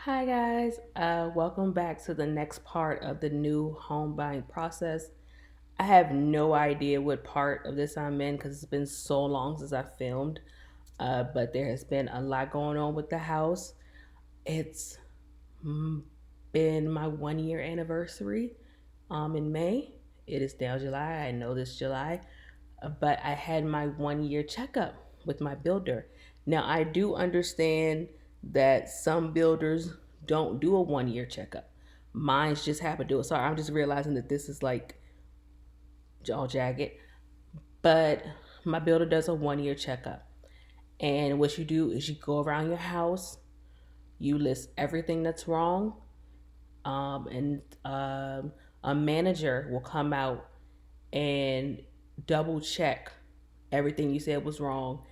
Hi guys, welcome back to the next part of the new home buying process. I have no idea what part of this I'm in because it's been so long since I filmed, but there has been a lot going on with the house. It's mm, been my 1 year anniversary in May. It is now July. I know this July, but I had my 1 year checkup with my builder. Now, I do understand that some builders don't do a 1 year checkup. Mine's just happened to do it. Sorry, I'm just realizing that this is like all jagged. But my builder does a 1 year checkup. And what you do is you go around your house, you list everything that's wrong, and a manager will come out and double check everything you said was wrong.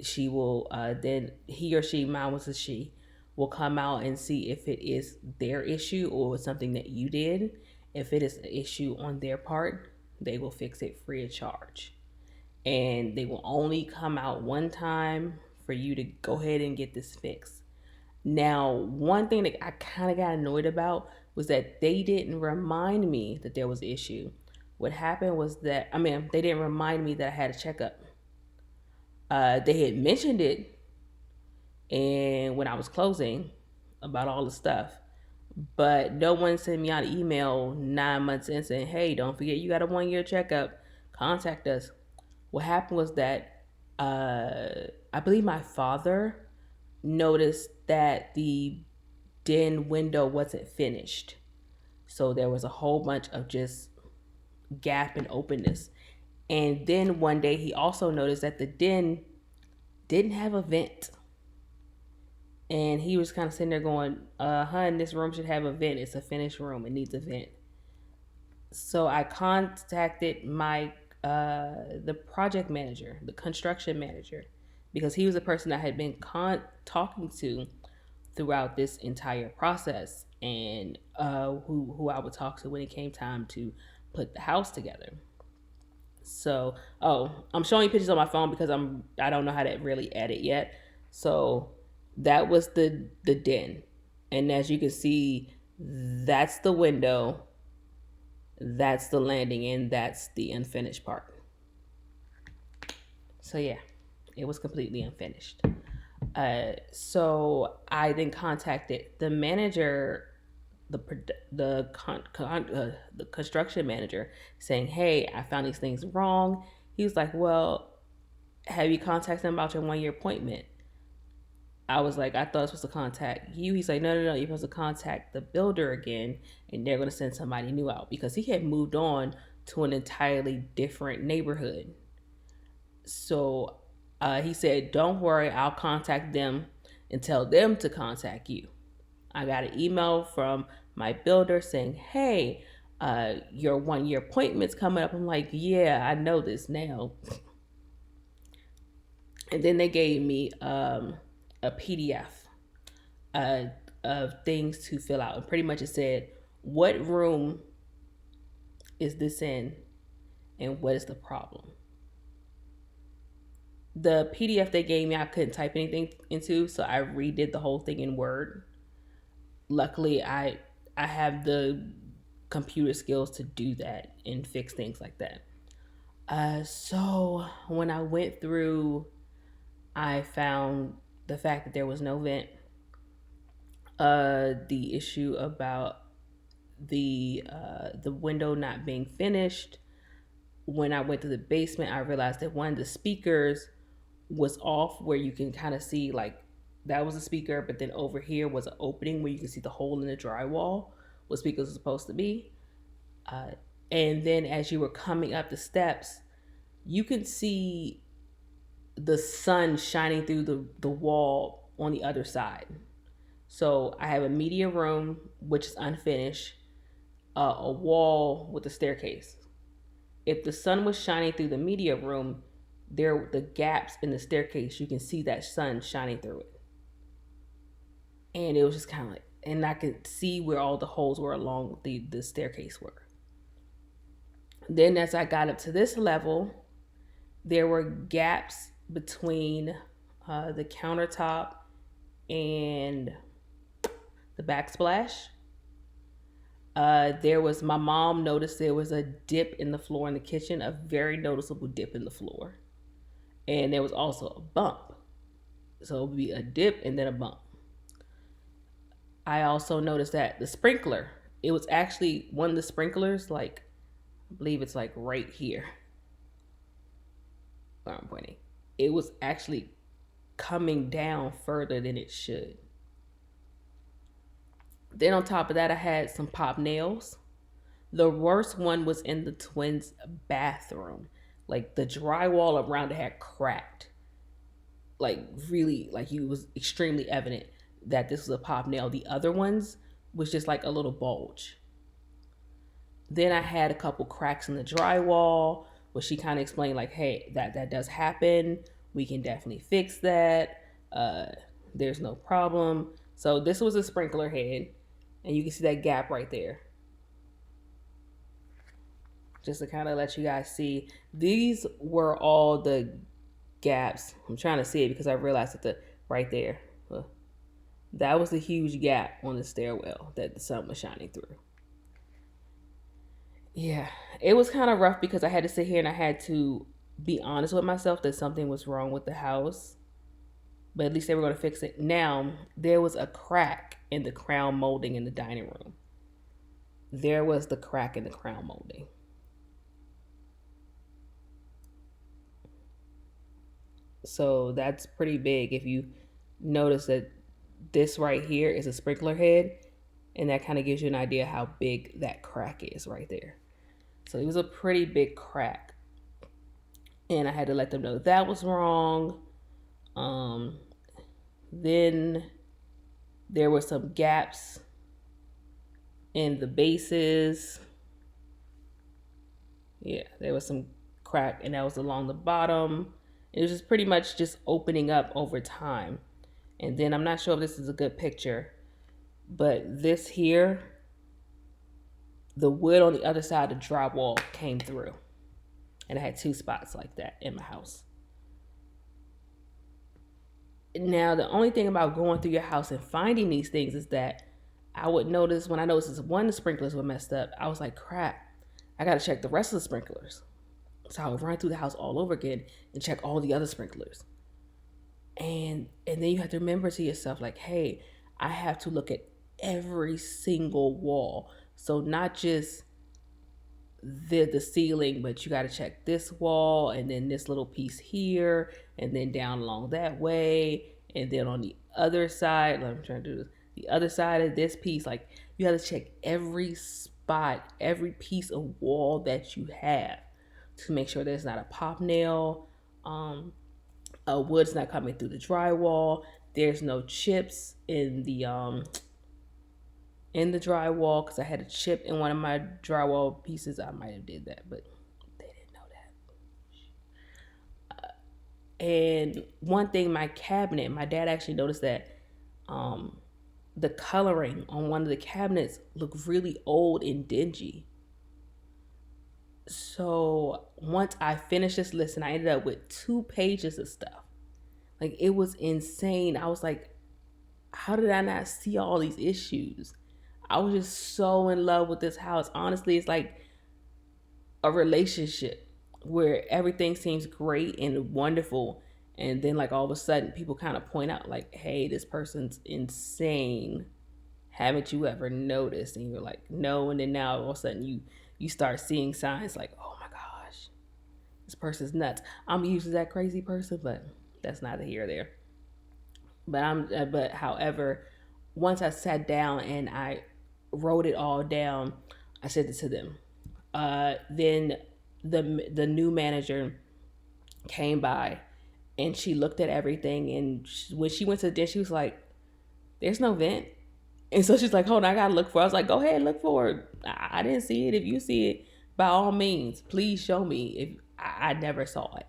She will then he or she, mine was a she, will come out and see if it is their issue or something that you did. If it is an issue on their part, they will fix it free of charge. And they will only come out one time for you to go ahead and get this fixed. Now, one thing that I kind of got annoyed about was that they didn't remind me that there was an issue. What happened was that, they didn't remind me that I had a checkup. They had mentioned it and when I was closing about all the stuff, but no one sent me out an email 9 months in saying, "Hey, don't forget you got a 1 year checkup. Contact us." What happened was that I believe my father noticed that the den window wasn't finished. So there was a whole bunch of just gap and openness. And then one day he also noticed that the den didn't have a vent. And he was kind of sitting there going, hun, this room should have a vent. It's a finished room. It needs a vent. So I contacted my the project manager, the construction manager, because he was the person I had been talking to throughout this entire process, and who I would talk to when it came time to put the house together. So, I'm showing you pictures on my phone because I don't know how to really edit yet. So that was the den, and as you can see, that's the window, that's the landing, and that's the unfinished part. So yeah, it was completely unfinished. So I then contacted the manager, the construction manager, saying, "Hey, I found these things wrong." He was like, "Well, have you contacted them about your 1 year appointment?" I was like, "I thought I was supposed to contact you." He's like, "No, no, no, you're supposed to contact the builder again, and they're going to send somebody new out," because he had moved on to an entirely different neighborhood. So he said, "Don't worry, I'll contact them and tell them to contact you." I got an email from my builder saying, "Hey, your 1 year appointment's coming up." I'm like, "Yeah, I know this now." And then they gave me a PDF uh, of things to fill out. And pretty much it said, "What room is this in and what is the problem?" The PDF they gave me, I couldn't type anything into, so I redid the whole thing in Word. Luckily, I have the computer skills to do that and fix things like that. So when I went through, I found the fact that there was no vent, the issue about the window not being finished. When I went to the basement, I realized that one of the speakers was off, where you can kind of see like that was a speaker, but then over here was an opening where you can see the hole in the drywall where speakers are supposed to be. Uh, and then as you were coming up the steps, you can see the sun shining through the wall on the other side. So I have a media room, which is unfinished, a wall with a staircase. If the sun was shining through the media room, there the gaps in the staircase, you can see that sun shining through it. And it was just kind of like, and I could see where all the holes were along the staircase were. Then as I got up to this level, there were gaps between the countertop and the backsplash. There was my mom noticed there was a dip in the floor in the kitchen, a very noticeable dip in the floor, and there was also a bump. So it would be a dip and then a bump. I also noticed that the sprinkler, it was actually one of the sprinklers, like I believe it's like right here where I'm pointing. It was actually coming down further than it should. Then on top of that, I had some pop nails. The worst one was in the twins' bathroom. Like the drywall around it had cracked. Like really, like it was extremely evident that this was a pop nail. The other ones was just like a little bulge. Then I had a couple cracks in the drywall, where she kind of explained like, "Hey, that does happen. We can definitely fix that. Uh, there's no problem." So this was a sprinkler head, and you can see that gap right there. Just to kind of let you guys see, these were all the gaps. I'm trying to see it because I realized that the right there, that was a huge gap on the stairwell that the sun was shining through. Yeah, it was kind of rough because I had to sit here and I had to be honest with myself that something was wrong with the house, but at least they were going to fix it. Now, there was a crack in the crown molding in the dining room. There was the crack in the crown molding. So that's pretty big. If you notice that this right here is a sprinkler head, and that kind of gives you an idea how big that crack is right there. So it was a pretty big crack. And I had to let them know that was wrong. Um, then there were some gaps in the bases. Yeah, there was some crack, and that was along the bottom. It was just pretty much just opening up over time. And then I'm not sure if this is a good picture, but this here, the wood on the other side of the drywall came through. And I had two spots like that in my house. Now, the only thing about going through your house and finding these things is that I would notice when I noticed this one of the sprinklers were messed up, I was like, crap, I got to check the rest of the sprinklers. So I would run through the house all over again and check all the other sprinklers. And then you have to remember to yourself, like, hey, I have to look at every single wall. So not just the ceiling, but you got to check this wall and then this little piece here and then down along that way and then on the other side. I'm trying to do this. The other side of this piece, like you have to check every spot, every piece of wall that you have to make sure there's not a pop nail. Wood's not coming through the drywall. There's no chips in the drywall because I had a chip in one of my drywall pieces. I might have did that, but they didn't know that. And one thing, my cabinet, my dad actually noticed that the coloring on one of the cabinets looked really old and dingy. So once I finished this list, and I ended up with 2 pages of stuff. Like it was insane. I was like, how did I not see all these issues? I was just so in love with this house. Honestly, it's like a relationship where everything seems great and wonderful. And then like all of a sudden people kind of point out like, hey, this person's insane. Haven't you ever noticed? And you're like, no. And then now all of a sudden you start seeing signs like, oh my gosh, this person's nuts. I'm usually that crazy person, but that's neither here or there. But however, once I sat down and I wrote it all down, I sent it to them. Then the new manager came by and she looked at everything, and when she went to the den, she was like, "There's no vent." And so she's like, "Hold on, I gotta look for it." I was like, "Go ahead, look for it. I didn't see it. If you see it, by all means, please show me." If I never saw it,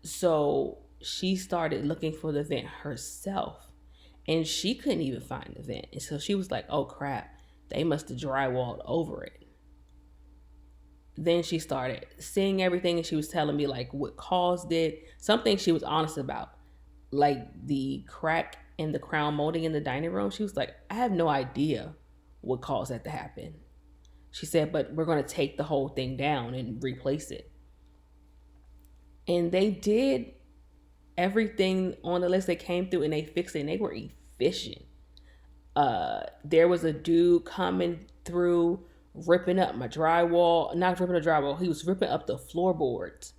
so she started looking for the vent herself, and she couldn't even find the vent. And so she was like, "Oh crap, they must have drywalled over it." Then she started seeing everything, and she was telling me like what caused it. Something she was honest about, like the crack and the crown molding in the dining room. She was like, I have no idea what caused that to happen. She said, but we're going to take the whole thing down and replace it. And they did everything on the list. They came through and they fixed it and they were efficient. There was a dude coming through ripping up my drywall, not ripping the drywall, he was ripping up the floorboards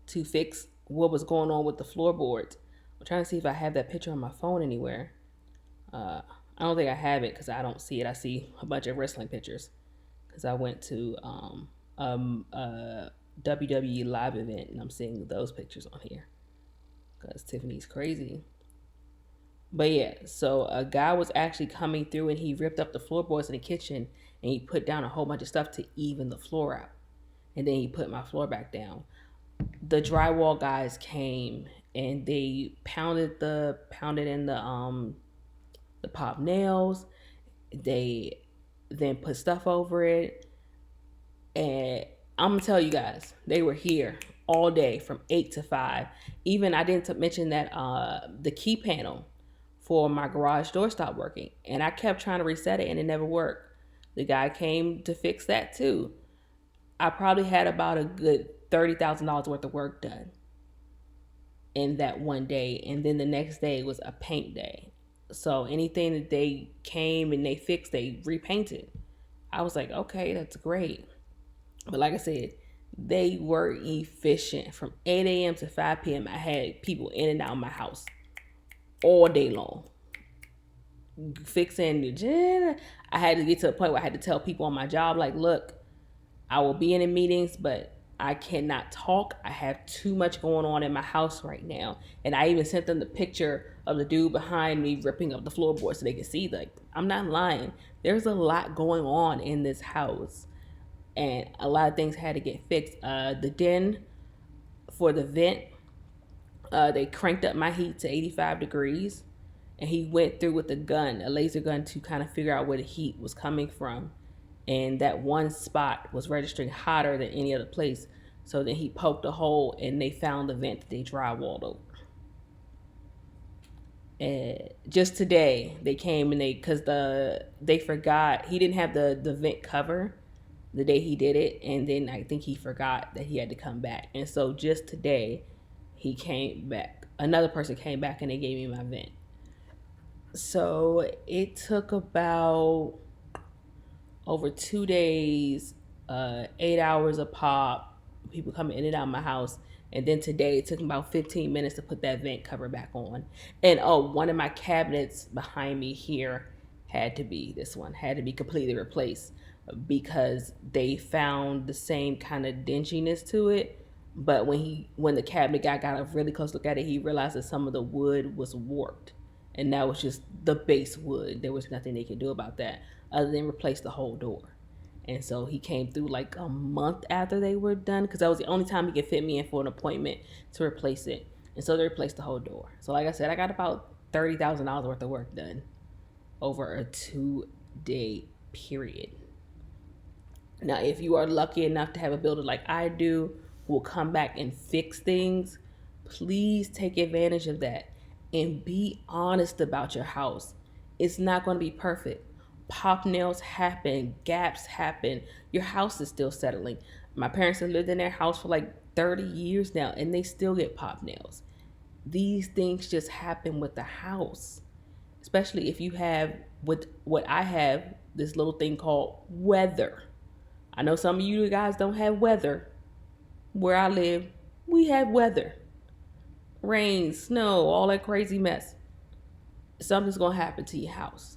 to fix what was going on with the floorboards. I'm trying to see if I have that picture on my phone anywhere. I don't think I have it because I don't see it. I see a bunch of wrestling pictures because I went to a WWE live event and I'm seeing those pictures on here because Tiffany's crazy. But yeah, so a guy was actually coming through and he ripped up the floorboards in the kitchen and he put down a whole bunch of stuff to even the floor out. And then he put my floor back down. The drywall guys came and they pounded in the pop nails. They then put stuff over it. And I'm gonna tell you guys, they were here all day from 8 to 5. Even I didn't mention that the key panel for my garage door stopped working. And I kept trying to reset it and it never worked. The guy came to fix that too. I probably had about a good $30,000 worth of work done in that one day. And then the next day was a paint day. So anything that they came and they fixed, they repainted. I was like, okay, that's great. But like I said, they were efficient. From 8 a.m. to 5 p.m., I had people in and out of my house all day long. Fixing the I had to get to a point where I had to tell people on my job, like, look, I will be in the meetings, but I cannot talk. I have too much going on in my house right now. And I even sent them the picture of the dude behind me ripping up the floorboard so they could see, like, I'm not lying. There's a lot going on in this house. And a lot of things had to get fixed. The den for the vent, they cranked up my heat to 85 degrees. And he went through with a laser gun, to kind of figure out where the heat was coming from. And that one spot was registering hotter than any other place. So then he poked a hole and they found the vent that they drywalled over. And just today they came and they forgot, he didn't have the vent cover the day he did it, and then I think he forgot that he had to come back. And so just today he came back, another person came back and they gave me my vent. So it took about over 2 days, 8 hours a pop, people coming in and out of my house. And then today it took about 15 minutes to put that vent cover back on. And one of my cabinets behind me here had to be completely replaced because they found the same kind of dinginess to it. But when the cabinet guy got a really close look at it, he realized that some of the wood was warped. And that was just the base wood. There was nothing they could do about that other than replace the whole door. And so he came through like a month after they were done, because that was the only time he could fit me in for an appointment to replace it. And so they replaced the whole door. So like I said, I got about $30,000 worth of work done over a 2-day period. Now, if you are lucky enough to have a builder like I do who will come back and fix things, please take advantage of that and be honest about your house. It's not going to be perfect. Pop nails happen, gaps happen. Your house is still settling. My parents have lived in their house for like 30 years now and they still get pop nails. These things just happen with the house, especially if you have what I have, this little thing called weather. I know some of you guys don't have weather. Where I live, we have weather. Rain, snow, all that crazy mess. Something's going to happen to your house.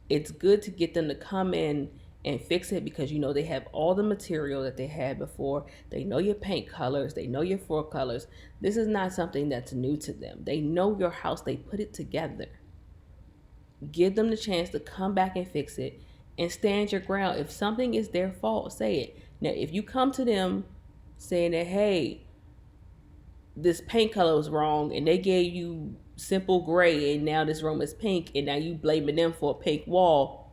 It's good to get them to come in and fix it because they have all the material that they had before. They know your paint colors. They know your floor colors. This is not something that's new to them. They know your house. They put it together. Give them the chance to come back and fix it and stand your ground. If something is their fault, say it. Now, if you come to them saying that, hey, this paint color was wrong and they gave you simple gray and now this room is pink and now you blaming them for a pink wall,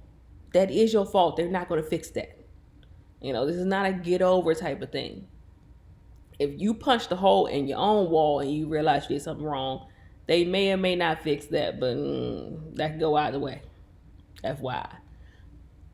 that is your fault. They're not going to fix that. This is not a get over type of thing. If you punched a hole in your own wall and you realize you did something wrong, They may or may not fix that, but that can go either way. FYI.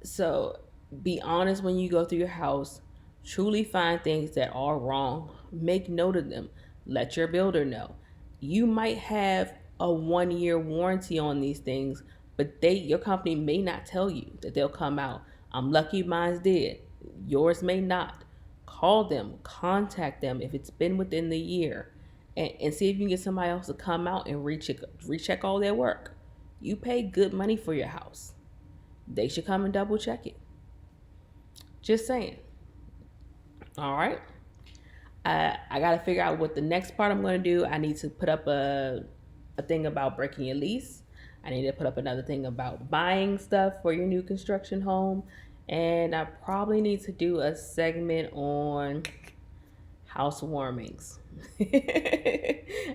So be honest when you go through your house. Truly find things that are wrong. Make note of them. Let your builder know. You might have a 1 year warranty on these things, but your company may not tell you that they'll come out. I'm lucky mine's did. Yours may not. Call them, contact them if it's been within the year, and see if you can get somebody else to come out and recheck all their work. You pay good money for your house. They should come and double check it. Just saying. All right. I got to figure out what the next part I'm going to do. I need to put up a thing about breaking your lease. I need to put up another thing about buying stuff for your new construction home. And I probably need to do a segment on housewarmings.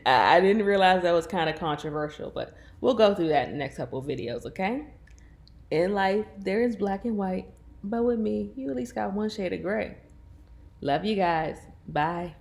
I didn't realize that was kind of controversial, but we'll go through that in the next couple of videos, okay? In life, there is black and white, but with me, you at least got one shade of gray. Love you guys. Bye.